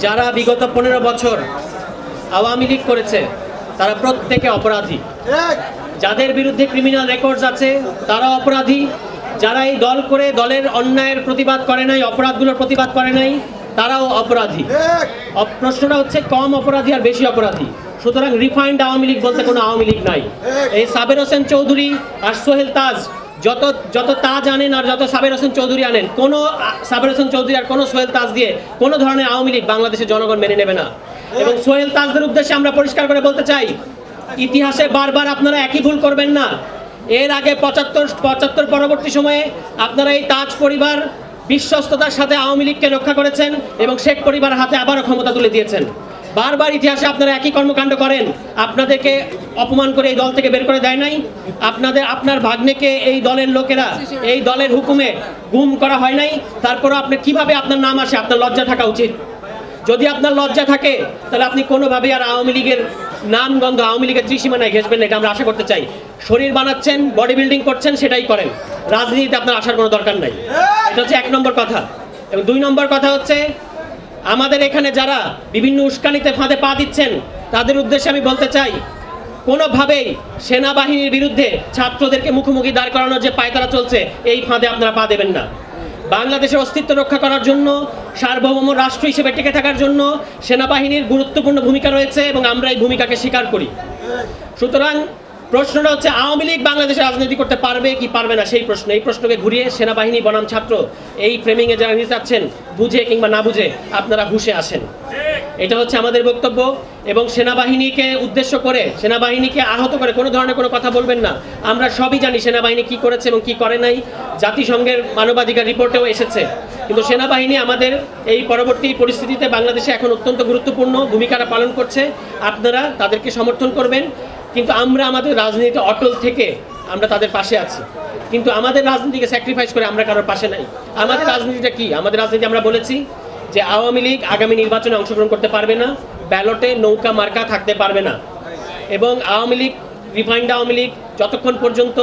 যারা বিগত 15 বছর আওয়ামী লীগ করেছে তারা প্রত্যেকে অপরাধী। যাদের বিরুদ্ধে ক্রিমিনাল রেকর্ডস আছে তারা অপরাধী। যারা এই দল করে দলের অন্যায়ের প্রতিবাদ করে নাই, অপরাধগুলোর প্রতিবাদ করে নাই, তারাও অপরাধী। প্রশ্নটা হচ্ছে কম অপরাধী আর বেশি অপরাধী। সুতরাং রিফাইন্ড আওয়ামী লীগ বলতে কোনো আওয়ামী লীগ নাই। এই সাবের হোসেন চৌধুরী আর সোহেল তাজ যত তাজ আনেন আর যত সাবের হোসেন চৌধুরী আনেন, কোনো সাবের হোসেন চৌধুরী আর কোনো সোহেল তাজ দিয়ে কোনো ধরনের আওয়ামী লীগ বাংলাদেশের জনগণ মেনে নেবে না। এবং সোহেল তাজদের উদ্দেশ্যে আমরা পরিষ্কার করে বলতে চাই, ইতিহাসে বারবার আপনারা একই ভুল করবেন না। এর আগে 75 পরবর্তী সময়ে আপনারা এই তাজ পরিবার বিশ্বস্ততার সাথে আওয়ামী লীগকে রক্ষা করেছেন এবং শেখ পরিবার হাতে আবারও ক্ষমতা তুলে দিয়েছেন। বারবার ইতিহাসে আপনারা একই কর্মকাণ্ড করেন। আপনাদেরকে অপমান করে এই দল থেকে বের করে দেয় নাই? আপনার ভাগ্নেকে এই দলের লোকেরা এই দলের হুকুমে গুম করা হয় নাই? তারপরও আপনি কিভাবে আপনার নাম আসে? আপনার লজ্জা থাকা উচিত। যদি আপনার লজ্জা থাকে তাহলে আপনি কোনোভাবেই আর আওয়ামী লীগের নামগন্ধ, আওয়ামী লীগের ত্রিসীমানায় ঘেঁষবেন না, এটা আমরা আশা করতে চাই। শরীর বানাচ্ছেন, বডি বিল্ডিং করছেন, সেটাই করেন। রাজনীতিতে আপনার আসার কোনো দরকার নাই। এটা হচ্ছে 1 নম্বর কথা। এবং 2 নম্বর কথা হচ্ছে, আমাদের এখানে যারা বিভিন্ন উস্কানিতে ফাঁদে পা দিচ্ছেন তাদের উদ্দেশ্যে আমি বলতে চাই, কোনোভাবেই সেনাবাহিনীর বিরুদ্ধে ছাত্রদেরকে মুখোমুখি দাঁড় করানোর যে পায়তারা চলছে, এই ফাঁদে আপনারা পা দেবেন না। বাংলাদেশের অস্তিত্ব রক্ষা করার জন্য, সার্বভৌম রাষ্ট্র হিসেবে টিকে থাকার জন্য সেনাবাহিনীর গুরুত্বপূর্ণ ভূমিকা রয়েছে এবং আমরা এই ভূমিকাকে স্বীকার করি। সুতরাং প্রশ্নটা হচ্ছে, আওয়ামী লীগ বাংলাদেশে রাজনীতি করতে পারবে কি পারবে না সেই প্রশ্ন। এই প্রশ্নকে ঘুরিয়ে সেনাবাহিনী বনাম ছাত্র এই ফ্রেমিংয়ে যারা নিতে চাচ্ছেন, বুঝে কিংবা না বুঝে আপনারা হুঁশে আসেন। এটা হচ্ছে আমাদের বক্তব্য। এবং সেনাবাহিনীকে উদ্দেশ্য করে, সেনাবাহিনীকে আহত করে কোনো ধরনের কোনো কথা বলবেন না। আমরা সবই জানি সেনাবাহিনী কি করেছে এবং কি করে নাই, জাতিসংঘের মানবাধিকার রিপোর্টেও এসেছে। কিন্তু সেনাবাহিনী আমাদের এই পরবর্তী পরিস্থিতিতে বাংলাদেশে এখন অত্যন্ত গুরুত্বপূর্ণ ভূমিকাটা পালন করছে। আপনারা তাদেরকে সমর্থন করবেন। কিন্তু আমরা আমাদের রাজনীতিতে অটল থেকে আমরা তাদের পাশে আছি। কিন্তু আমাদের রাজনীতিকে স্যাক্রিফাইস করে আমরা কারোর পাশে নাই। আমাদের রাজনীতিটা কি? আমাদের রাজনীতি আমরা বলেছি যে আওয়ামী লীগ আগামী নির্বাচনে অংশগ্রহণ করতে পারবে না, ব্যালটে নৌকা মার্কা থাকতে পারবে না। এবং আওয়ামী লীগ, রিফাইন্ড আওয়ামী লীগ যতক্ষণ পর্যন্ত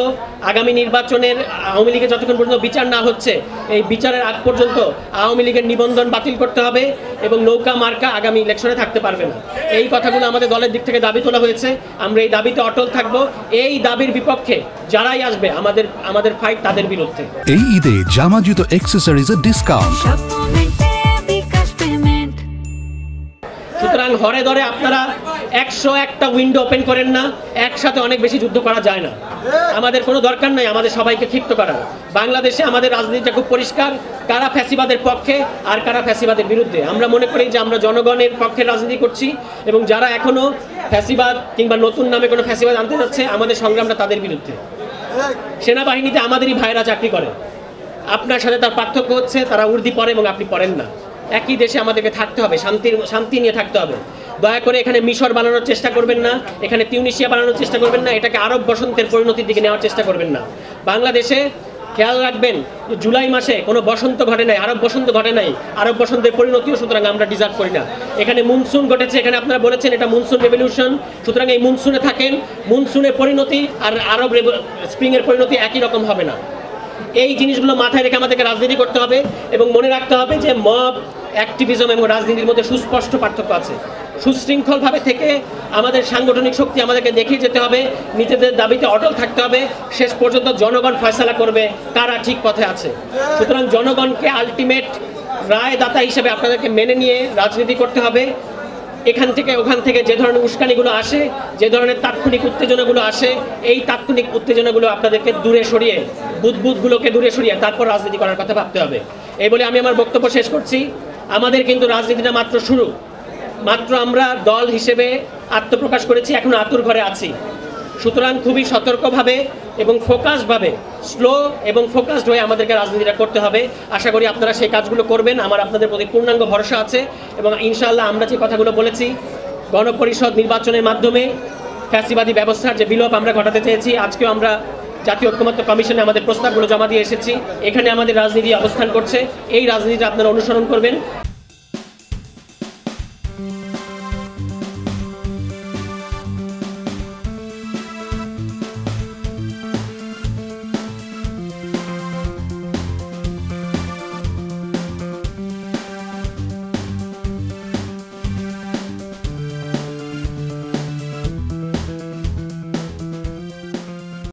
আগামী নির্বাচনের আওয়ামী লীগের যতক্ষণ পর্যন্ত বিচার না হচ্ছে, এই বিচারের আগ পর্যন্ত আওয়ামী লীগের নিবন্ধন বাতিল করতে হবে এবং নৌকা মার্কা আগামী ইলেকশনে থাকতে পারবে না। এই কথাগুলো আমাদের দলের দিক থেকে দাবি তোলা হয়েছে। আমরা এই দাবিতে অটল থাকব। এই দাবির বিপক্ষে যারাই আসবে, আমাদের ফাইট তাদের বিরুদ্ধে। এই ঈদে জামা জুতো অ্যাকসেসরিজের ডিসকাউন্ট। সুতরাং হরে ধরে আপনারা 101টা উইন্ডো ওপেন করেন না। একসাথে অনেক বেশি যুদ্ধ করা যায় না। আমাদের কোনো দরকার নাই আমাদের সবাইকে ক্ষিপ্ত করার। বাংলাদেশে আমাদের রাজনীতিটা খুব পরিষ্কার, কারা ফ্যাসিবাদের পক্ষে আর কারা ফ্যাসিবাদের বিরুদ্ধে। আমরা মনে করি যে আমরা জনগণের পক্ষে রাজনীতি করছি এবং যারা এখনো ফ্যাসিবাদ কিংবা নতুন নামে কোনো ফ্যাসিবাদ আনতে যাচ্ছে, আমাদের সংগ্রামটা তাদের বিরুদ্ধে। সেনাবাহিনীতে আমাদেরই ভাইরা চাকরি করে। আপনার সাথে তার পার্থক্য হচ্ছে তারা উর্দি পরে এবং আপনি পড়েন না। একই দেশে আমাদেরকে থাকতে হবে, শান্তি নিয়ে থাকতে হবে। দয়া করে এখানে মিশর বানানোর চেষ্টা করবেন না, এখানে তিউনিসিয়া বানানোর চেষ্টা করবেন না, এটাকে আরব বসন্তের পরিণতির দিকে নেওয়ার চেষ্টা করবেন না। বাংলাদেশে খেয়াল রাখবেন, জুলাই মাসে কোনো বসন্ত ঘটে নাই, আরব বসন্ত ঘটে নাই। আরব বসন্তের পরিণতিও সুতরাং আমরা ডিজার্ভ করি না। এখানে মনসুন ঘটেছে, এখানে আপনারা বলেছেন এটা মনসুন রেভলিউশন। সুতরাং এই মনসুনে থাকেন। মনসুনের পরিণতি আর আরব স্প্রিংয়ের পরিণতি একই রকম হবে না। এই জিনিসগুলো মাথায় রেখে আমাদেরকে রাজনীতি করতে হবে এবং মনে রাখতে হবে যে মব অ্যাক্টিভিজম এবং রাজনীতির মধ্যে সুস্পষ্ট পার্থক্য আছে। সুশৃঙ্খলভাবে থেকে আমাদের সাংগঠনিক শক্তি আমাদেরকে দেখিয়ে যেতে হবে, নিজেদের দাবিতে অটল থাকতে হবে। শেষ পর্যন্ত জনগণ ফয়সালা করবে কারা ঠিক পথে আছে। সুতরাং জনগণকে আলটিমেট রায়দাতা হিসেবে আপনাদেরকে মেনে নিয়ে রাজনীতি করতে হবে। এখান থেকে ওখান থেকে যে ধরনের উস্কানিগুলো আসে, যে ধরনের তাৎক্ষণিক উত্তেজনাগুলো আসে, এই তাৎক্ষণিক উত্তেজনাগুলো আপনাদেরকে দূরে সরিয়ে, বুদবুদগুলোকে দূরে সরিয়ে তারপর রাজনীতি করার কথা ভাবতে হবে। এই বলে আমি আমার বক্তব্য শেষ করছি। আমাদের কিন্তু রাজনীতিটা মাত্র শুরু। মাত্র আমরা দল হিসেবে আত্মপ্রকাশ করেছি, এখনো আতুর ঘরে আছি। সুতরাং খুবই সতর্কভাবে এবং ফোকাসডভাবে, স্লো এবং ফোকাসড হয়ে আমাদেরকে রাজনীতিটা করতে হবে। আশা করি আপনারা সেই কাজগুলো করবেন। আমার আপনাদের প্রতি পূর্ণাঙ্গ ভরসা আছে এবং ইনশাআল্লাহ আমরা যে কথাগুলো বলেছি, গণপরিষদ নির্বাচনের মাধ্যমে ফ্যাসিবাদী ব্যবস্থার যে বিলোপ আমরা ঘটাতে চেয়েছি, আজকেও আমরা জাতীয় ঐক্যমত্য কমিশনে আমাদের প্রস্তাবগুলো জমা দিয়ে এসেছি। এখানে আমাদের রাজনীতি অবস্থান করছে। এই রাজনীতিটা আপনারা অনুসরণ করবেন।